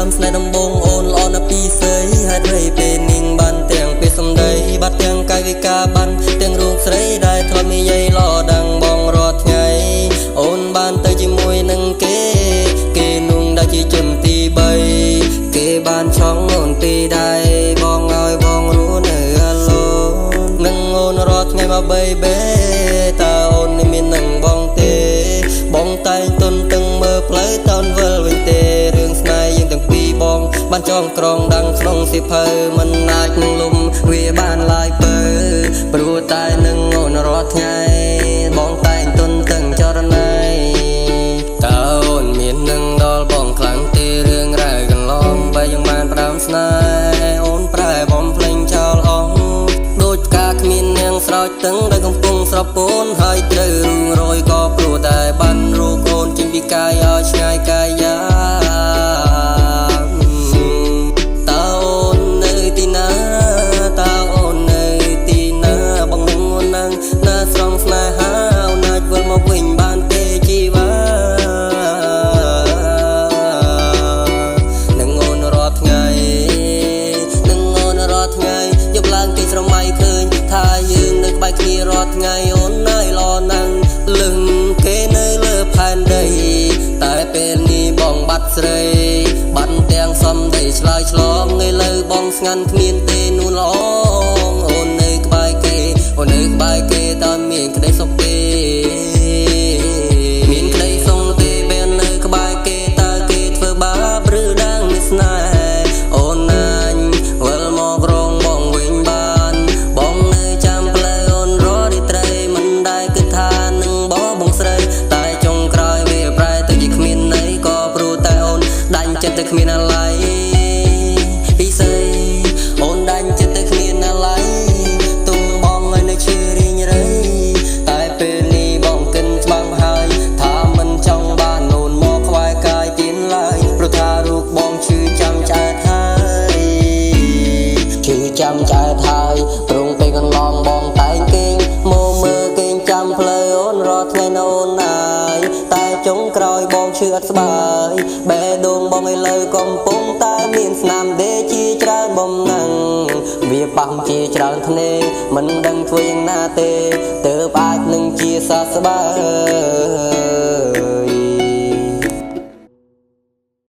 មស្នេហ៍ដំបងអូនល្អណាស់ពីស្រីហេតុអ្វីពេលនាងបានទាំងពេលសំដីបាត់ទាំងកាយវិការបានទាំងរូបស្រីដែលធ្លាប់និយាយល្អดังបងរាល់ថ្ងៃអូនបានទៅជាមួយនឹងគេนุ่งដែលជាជនទី3គេបានឆងអូនពីដែរបងឲ្យបងรู้នៅអាឡូននឹងអូនរាល់ថ្ងៃមកbabyតើអូននេះមាននឹងបងទេបងតែងទុនទាំងមើលផ្លូវតោនវិលវិញទេរឿងស្នេហ៍យើងទាំងពីរបងបានចងក្រងดังក្នុងសិភៅមិនអាចនឹងលំវាបានឡាយពើព្រោះតែនឹងអូនរាល់ថ្ងៃបងតែងទុនទាំងចរណៃតើអូនមាននឹងដល់បងខ្លាំងទេរឿងរ៉ាវកន្លងបែបយ៉ាងបានផ្ដាំស្នេហ៍អូនប្រែបំភ្លេងចោលអស់ដូចផ្កាគ្មាននាងស្រោចទឹកដែលកំពុងស្រពូនហើយត្រូវរួងរយក៏ព្រោះតែបានរូបអូនចេញពីកាយឲ្យឆ្ងាយកាយាតើអូននៅទីណាតើអូននៅទីណាបងនឹងអូននឹងណាស្រងស្នេហាអូនអាចវិលមកវិញបានទេជីវ៉ានឹងអូនរាល់ថ្ងៃនឹងអូនរាល់ថ្ងៃយប់ឡើងគេស្រមៃឃើញថាយើងនៅក្បែរគ្នារាល់ថ្ងៃអូននៅល្អណាស់លឹងគេនៅលើផែនដីតែពេលនេះបងបាត់ស្រីបាត់ទាំងសំដីឆ្លើយឆ្លងឥឡូវបងស្ងាត់គ្មានទេនោះល្អអូននៅក្បែរគេអូននៅក្បែរគេតើមានក្តីសុខទេមានក្តីសុខទេពេលនៅក្បែរគេតើគេធ្វើបាបឬដាំងមានស្នេហ៍អូនណាញវិលមករងបងវិញបានបងនៅចាំផ្លូវអូនរត់រីត្រីមិនដែលគិតថានឹងបងស្រីតែចុងក្រោយវាប្រែទៅជាគ្មានន័យក៏ព្រោះតែអូនដាច់ចិត្តទៅគ្មានអាឡ័យពីស្រីអូនដាច់ចិត្តទៅគ្មានអាឡ័យទុំបងឲ្យនៅជារៀងរៃតែពេលនេះបងគិនច្បាស់ហើយថាមិនចង់បានអូនមកខ្វាយកាយទៀនឡើយព្រោះថារូបបងឈឺចាំឆ្អែតហើយឈឺចាំឆ្អែតហើយត្រង់ពេលកន្លងបងតែងគេងមកមើលគេងចាំផ្លូវអូនរាល់ថ្ងៃនៅអូនណាយតែចុងក្រោយបងឈឺអត់ស្បាយបេះដូងបងឥឡូវកំពុងតែមានស្នាមដេកជាច្រើនបំណាំងវាប៉ះជាច្រើនធ្នេមិនដឹងធ្វើយ៉ាងណាទេទើបអាចនឹងជាសះស្បើយ